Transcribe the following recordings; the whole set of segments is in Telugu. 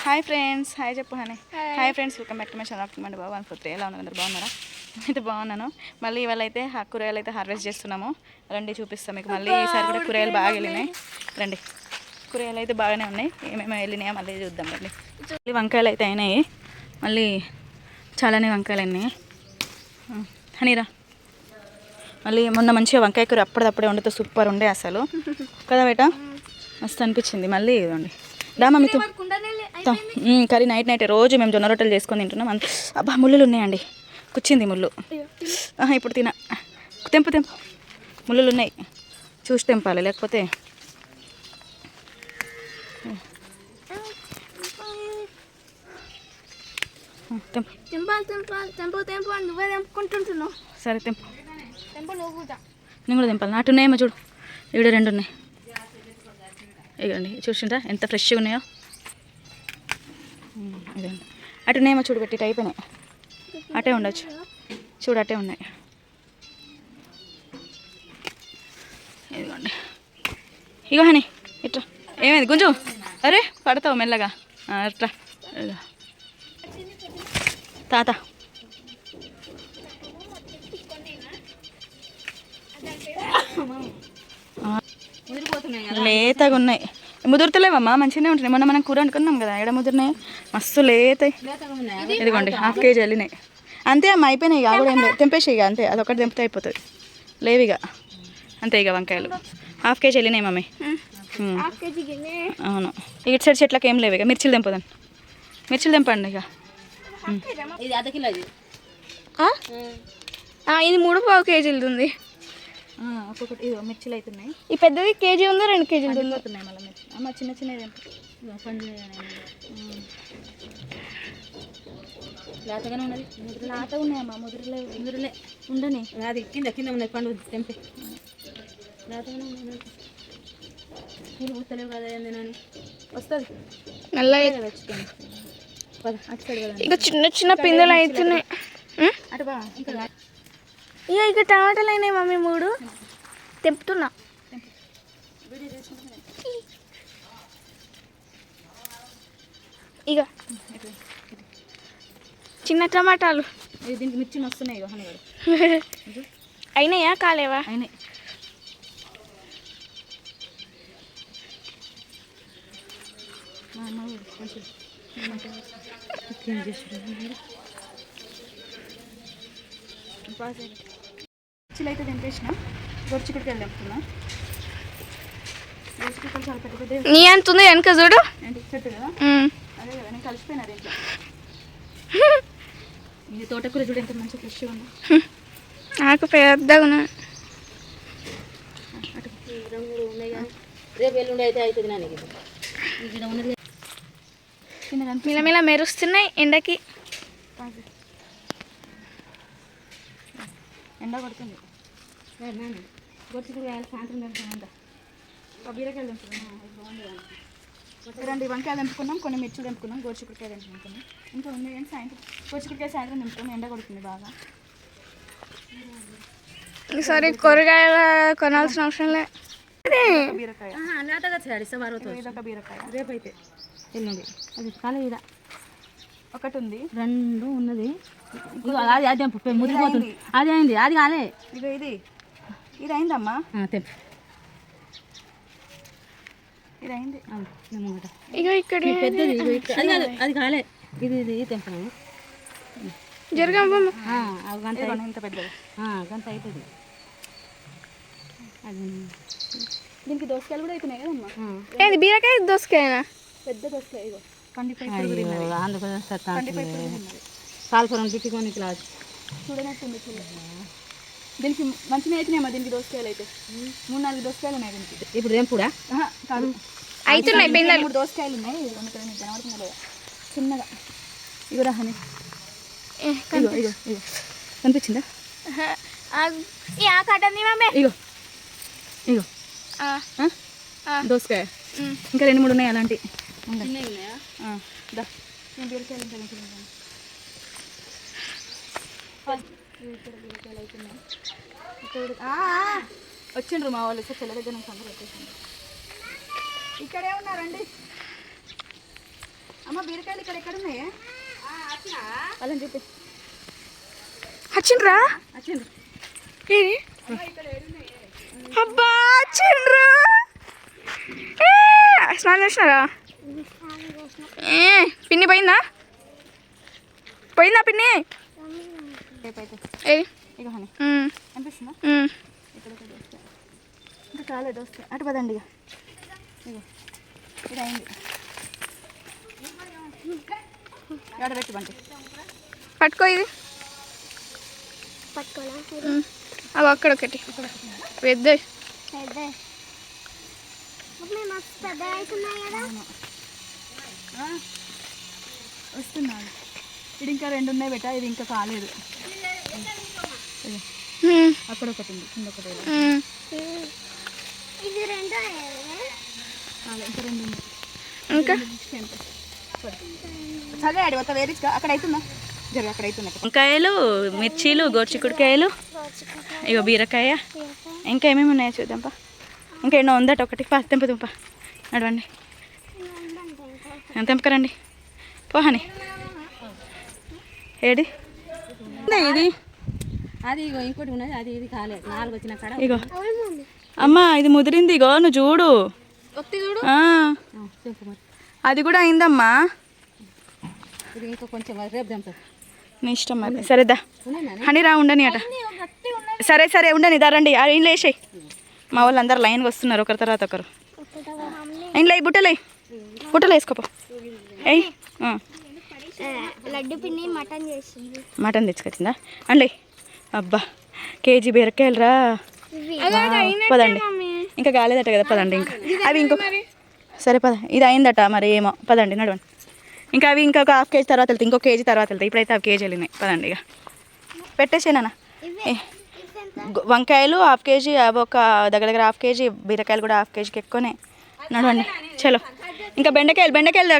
హాయ్ ఫ్రెండ్స్, హాయ్ చెప్పు honey. Hi friends, welcome back to my channel Mandi Babu 143. ఎలా ఉన్నారు? అందరు బాగున్నారా? అయితే బాగున్నాను. మళ్ళీ ఇవాళ అయితే కూరగాయలు అయితే హార్వెస్ట్ చేస్తున్నాము. రండి చూపిస్తాం మీకు. మళ్ళీ ఈసారి కూడా కూరగాయలు బాగా వెళ్ళినాయి. రండి, కూరగాయలు అయితే బాగానే ఉన్నాయి. ఏమేమి వెళ్ళినాయో మళ్ళీ చూద్దాం. రండి. మళ్ళీ వంకాయలు అయితే అయినాయి. మళ్ళీ చాలానే వంకాయలు అయినాయి. హనీరా, మళ్ళీ మొన్న మంచిగా వంకాయ కూర అప్పటిదప్పుడే వండితే సూపర్ ఉండే అసలు కదా బేట, మస్తు అనిపించింది. మళ్ళీ ఇవ్వండి డామా మీతో కర్రీ నైట్ రోజు మేము జొన్న రొట్టెలు చేసుకొని తింటున్నాం. అంత అబ్బా ముళ్ళులు ఉన్నాయండి, కూర్చింది ముళ్ళు. ఇప్పుడు తెంపు ముళ్ళులు ఉన్నాయి, చూసి తెంపాలి లేకపోతే సరే తెంపు. నేను కూడా తెంపాలి. నాటు ఉన్నాయేమో చూడు, ఇవిడ 2 ఉన్నాయి. ఇవ్వండి, చూసిండ్రా ఎంత ఫ్రెష్గా ఉన్నాయో. ఇదండి, అటు ఉన్నాయేమో చూడు, పెట్టి అయిపోయినాయి. అటే ఉండొచ్చు చూడు, అటే ఉన్నాయి. ఇదిగోండి, ఇగో హనీ ఇట్రా. ఏమైంది గుంజు? అరే పడతావు మెల్లగా. అట్లా తాత లేతగా ఉన్నాయి. ముదురుతలేవమ్మా, మంచిగానే ఉంటున్నాయి. మొన్న మనం కూర అనుకున్నాం కదా, ఎడ ముదిరినాయి, మస్తు లేతాయి. ఇదిగోండి 1/2 kg వెళ్ళినాయి అంతే అమ్మ, అయిపోయినాయి. ఇక కూడా ఏం లేదు, తెంపేసి ఇక అంతే. అదొకటి తెంపితే అయిపోతుంది. లేవు ఇక అంతే. ఇక వంకాయలు 1/2 kg వెళ్ళినాయి మమ్మీ. అవును, ఇటు సైడ్ చెట్లకి ఏం లేవు. ఇక మిర్చిలు తెంపదాం, మిర్చిలు తెంపండి. ఇక ఇది అర్ధ కిలో, ఇది 3.5 kg ఉంది. ఒక్కొక్కటి ఇదో మిర్చిలు అవుతున్నాయి. ఈ పెద్దది కేజీ ఉందా 2 kg అవుతున్నాయి. మళ్ళీ మిర్చి అమ్మ చిన్న చిన్నవి లేతగానే ఉన్నది. లాతగా ఉన్నాయమ్మా, ముదురులే ఉండని. అది కింద ఉన్నది పండు తెంపి. లేతగానే ఉన్నాయి, పూలు పూస్తలేవు కదా ఏందని వస్తుంది. నల్లగా ఇక చిన్న చిన్న పిందెలు అవుతున్నాయి. అటు బా. ఇక టమాటాలు అయినాయి మమ్మీ 3 తెంపుతున్నా. ఇక చిన్న టమాటాలు దీనికి మిర్చి వస్తున్నాయి. అయినాయా కాలేవా? అయినాయి. మిర్చిలు అయితే తెంపేసిన, గొర్చికుడికాయలు తెంపుతున్నా. గొర్చికుడికాయలు చాలా పెద్ద పెద్ద. నీ అంత ఉంది వెనక చూడు. ఏంటి చెట్టు కదా? అదే కదా, నేను కలిసిపోయినా దీంట్లో. ఇది తోటకూర చూడు ఎంత మంచిగా ఫ్రెష్గా ఉందా. నాకు పెద్దగా ఉన్నా. రేపు ఎల్లుండి అయితే అవుతుంది. నాన్న ఉన్నది మిలమిల మెరుస్తున్నాయి ఎండకి. ఎండ కొడుతుంది. గొర్చికుడికాయలు సాయంత్రం తెంపుకున్నా. బీరకాయలు తెంపుకున్నాం, బాగుంది. రండి, వంకాయలు తెంపుకున్నాం, కొన్ని మిర్చులు తెంపుకున్నాం, గొర్చికుడికాయ తెంపుకున్నాం. ఇంకా ఉన్నాయి కానీ సాయంత్రం గొర్చికుడికాయ సాయంత్రం తెంపుకున్నాం. ఎండ కొడుతుంది బాగా. ఈసారి కూరగాయలు కొనాల్సిన అవసరం లేదు. బీరకాయ ఇదొక బీరకాయ. రేపైతే ఎల్లుండి అది కాలేదు. ఒకటి ఉంది, 2 ఉన్నది. అది ముదిరిపోతుంది. అది అయింది, అది కాలే. ఇగో ఇది అయిందమ్మా. తెంపు, ఇది అయింది. ఇగో ఇక్కడ పెద్దది. అది కాలే. ఇది తెంపాము. జరగమ్మ ఇంత పెద్దది గంట అవుతుంది. అది దీనికి దోసకాయలు కూడా అవుతున్నాయి కదమ్మా. ఏంది బీరకాయ దోసకాయనా? పెద్ద దోసకాయ. ఇగో పండిపోయి కాల్పురం తిట్టుకొని ఇట్లా చూడనట్టుంది. దీనికి మంచిగా అవుతున్నాయమ్మా. దీనికి దోసకాయలు అయితే 3-4 దోసకాయలు ఉన్నాయి దీనికి. ఇప్పుడు తెంపుడా? కాదు, అవుతున్నాయి. 3 దోసకాయలు ఉన్నాయి. కనబడుతుంది లేదా చిన్నగా. ఇగో రాహని, ఇగో కనిపించిందా? ఇగో దోసకాయ. ఇంకా 2-3 ఉన్నాయి అలాంటివి. వచ్చిండ్రు మా వాళ్ళు. చెల్ల దగ్గర నుంచి అందరూ వచ్చేసిండ్రు. ఇక్కడే ఉన్నారండి. అమ్మ బీరకాయలు ఇక్కడ ఎక్కడ ఉన్నాయా వాళ్ళని చూపి వచ్చిండ్రా వచ్చింది ఏది అబ్బా వచ్చిండ్రు స్నానం చేసినారా పిన్ని పోయిందా పిన్ని ఏది ఇక హనీ ఉమ్, అనిపిస్తుందా ఉమ్. ఇక్కడ ఒక దోసకాయ ఇంకా చాలా దోసకాయ అటు పదండి ఇక ఇగో ఇది అయింది ఎడబెట్టి బండి పట్టుకో ఇది అవి అక్కడ ఒకటి పెద్ద వస్తున్నాడు ఇది ఇంకా 2 ఉన్నాయి బెట ఇది ఇంకా కాలేదు ఇగో, అక్కడ ఒకటి ఉంది కింద ఒకటి ఉంది. కాలే, ఇంకా 2 ఉన్నాయి ఇంకా చదివే ఆడి కొత్త వేరే అక్కడ అవుతుందా జరుగు అక్కడ అవుతుంది వంకాయలు మిర్చీలు గోర్చిక్కుడికాయలు ఇగో బీరకాయ ఇంకా ఏమేమి ఉన్నాయో చూద్దాంపా ఇంకా ఎన్నో ఉందట ఒకటి తెంపుతుంపా నడవండి తెంపకరండి పోహని ఏడి ఇది అది ఇగో ఇంకోటి ఉన్నది అది ఇది కాలేదు 4 వచ్చిన కాడ ఇగో అమ్మ ఇది ముదిరింది ఇగో నువ్వు చూడు చూడు ఆ, చెప్పు మరి అది కూడా అయిందమ్మా ఇది ఇంకా కొంచెం రేపు తెంపుతారు నీ ఇష్టం మరి సరేదా ఉన్నాయి హనీ రా ఉండని అట సరే ఉండని రండి ఆ ఇంట్లో వేసాయి మా వాళ్ళు అందరు లైన్గా వస్తున్నారు ఒకరి తర్వాత ఒకరు ఇంట్లో బుట్టలు వేసుకోపో ఏయ్ లడ్డు పిన్ని మటన్ చేసింది మటన్ తెచ్చుకొచ్చిందా అండి అబ్బా కేజీ బీరకాయలు రా పదండి ఇంకా కాలేదట కదా పదండి ఇంకా అవి ఇంకో సరే పద ఇది అయిందట మరి ఏమో పదండి నడవండి ఇంకా అవి ఇంకొక ½ కేజీ తర్వాత వెళ్తాయి ఇంకో కేజీ తర్వాత వెళ్తాయి ఇప్పుడైతే ½ కేజీ వెళ్ళినాయి పదండి ఇక పెట్టేసేనా వంకాయలు ½ కేజీ అవి ఒక దగ్గర ½ కేజీ బీరకాయలు కూడా ½ కేజీకి ఎక్కువనే నడవండి చలో ఇంకా బెండకాయలు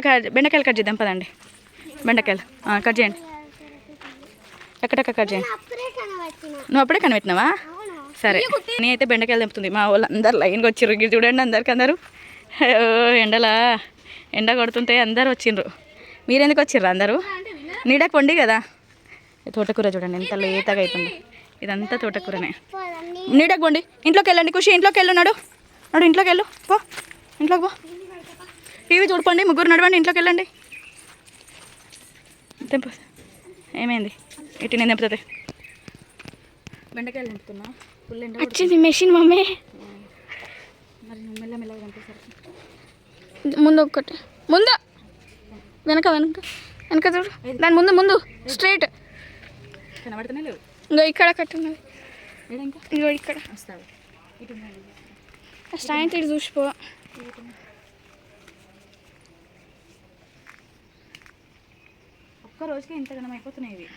కట్ చేద్దాం పదండి బెండకాయలు కట్ చేయండి ఎక్కడెక్కడ కట్ చేయండి నువ్వు అప్పుడే కనిపెట్టినావా సరే నేనైతే బెండకాయలు తెంపుతుంది మా వాళ్ళు అందరు లైన్గా వచ్చిర్రు ఇది చూడండి అందరు ఎండ కొడుతుంటే అందరు వచ్చిండ్రు మీరెందుకు వచ్చిర్రు అందరూ నీడకు పండి కదా తోటకూర చూడండి ఎంత లేతగా అవుతుంది ఇదంతా తోటకూరనే నీడకు పండి ఇంట్లోకి వెళ్ళండి ఖుషి ఇంట్లోకి నడు ఇంట్లోకి వెళ్ళు పో ఇంట్లోకి పో టీవీ చూడుకోండి ముగ్గురు నడవండి ఇంట్లోకి వెళ్ళండి తెంపు ఏమైంది ఇటు నేను తెంపుతుంది బెండకాయలు తెంపుతున్నా ఫుల్ ఎండ వచ్చింది మెషిన్ మమ్మీ మరి మెల్లమెల్లగా తెంపేసరికి ముందు ఒకటి ముందు వెనక చూడు దాని ముందు స్ట్రైట్ కనబడుతూనే లేవు ఇంకో ఇక్కడ కట్టున్నది ఏడా ఇంకా ఇంకో ఇక్కడ వస్తావు ఇటు ఉండండి. స్టాండ్ ఇటు చూసిపో ఒక్క రోజుకే ఇంత గణం అయిపోతున్నాయి ఇవి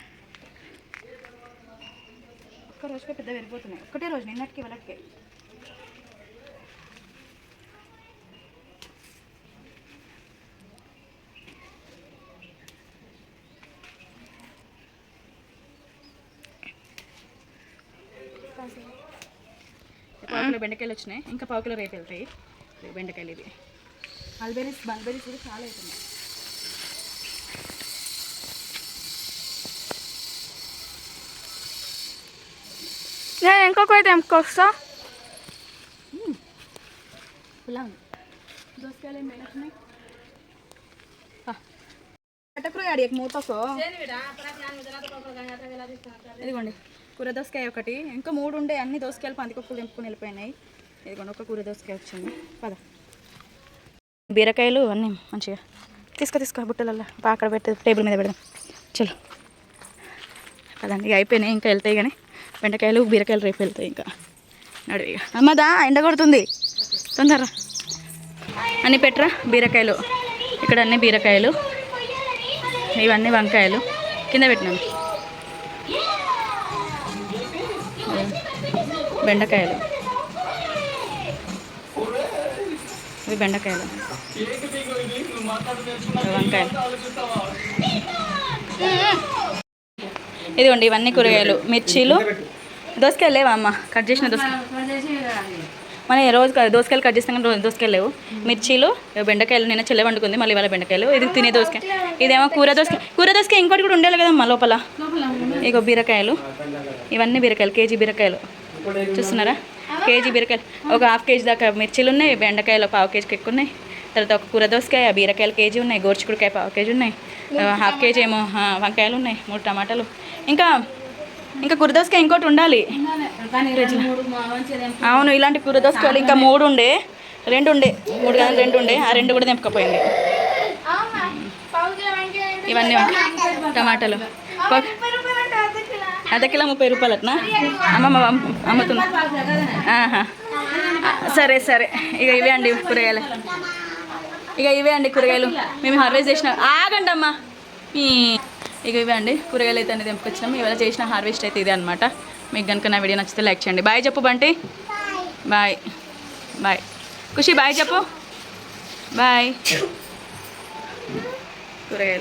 ఒక్క రోజుకే పెద్ద వెళ్ళిపోతున్నాయి ఒక్కటే రోజు నిన్నటికి వాళ్ళకి పావుకిలో బెండకాయలు వచ్చినాయి ఇంకా పావుకిలో రేపు వెళ్తాయి బెండకాయలు ఇవి మల్బెరీస్ కూడా చాలా అవుతున్నాయి నేను ఇంకొక తెంపుకొస్తా ఇలా ఉంది దోసకాయలు ఏం వేస్తున్నాయి కట్టకూర ఆడి మూతకో ఇదిగోండి కూర దోసకాయ ఒకటి ఇంకా 3 ఉండే అన్ని దోసకాయలు పందికొక్కులు తెంపుకొని వెళ్ళిపోయినాయి ఇదిగోండి ఒక కూర దోసకాయ వచ్చింది పద బీరకాయలు అన్నీ మంచిగా తీసుకో బుట్టలలో అక్కడ పెట్టి టేబుల్ మీద పెడదాం చలో కదండి ఇక అయిపోయినాయి ఇంకా వెళ్తాయి కానీ బెండకాయలు బీరకాయలు రేపు వెళ్తాయి ఇంకా నడు ఇక అమ్మదా ఎండ కొడుతుంది తొందర అన్నీ పెట్టరా బీరకాయలు ఇక్కడ అన్నీ బీరకాయలు ఇవన్నీ వంకాయలు కింద పెట్టినాను బెండకాయలు ఇవి బెండకాయలు వంకాయలు ఇదిగోండి ఇవన్నీ కూరగాయలు మిర్చీలు దోసకాయలు లేవా అమ్మ కట్ చేసిన దోసకాయ మనం రోజు దోసకాయలు కట్ చేస్తాం కానీ రోజు దోసకాయలు లేవు. మిర్చీలు, బెండకాయలు నిన్న చెల్లె వండుకుంది, మళ్ళీ వాళ్ళ బెండకాయలు. ఇది తినే దోసకాయ, ఇదేమో కూర దోసకాయ ఇంకోటి కూడా ఉండాలి కదమ్మా లోపల. ఇగో బీరకాయలు, ఇవన్నీ బీరకాయలు, కేజీ బీరకాయలు చూస్తున్నారా, కేజీ బీరకాయలు. ఒక హాఫ్ కేజీ దాకా మిర్చీలు ఉన్నాయి, బెండకాయలు పావు కేజీకి ఎక్కువ ఉన్నాయి. తర్వాత ఒక కూర దోసకాయ, బీరకాయలు కేజీ ఉన్నాయి, గోరుచిక్కుడుకాయ పావు కేజీ ఉన్నాయి, హాఫ్ కేజీ ఏమో వంకాయలు ఉన్నాయి, 3 టమాటాలు, ఇంకా కూర దోసకాయ ఇంకోటి ఉండాలి. అవును, ఇలాంటి కూర దోసకాయలు ఇంకా 3 ఉండే, 2 ఉండే, 3 కాదు 2 ఉండే, ఆ 2 కూడా తెంపకపోయింది. ఇవన్నీ టమాటాలు అర్ధ కిలో 30 రూపాయలు అట్నా అమ్మమ్మ అమ్ముతుంది. సరే ఇక ఇవే అండి కూరగాయలు, కూరగాయలు మేము హార్వెస్ట్ చేసిన. ఆగండి అమ్మా. ఇక ఇవే అండి కూరగాయలు అయితే అనేది తెంపుకొచ్చినాము. ఇవాళ చేసిన హార్వెస్ట్ అయితే ఇదే అనమాట. మీకు కనుక నా వీడియో నచ్చితే లైక్ చేయండి. బాయ్ చెప్పు బంటి, బాయ్ ఖుషి, బాయ్ చెప్పు, బాయ్. కూరగాయలు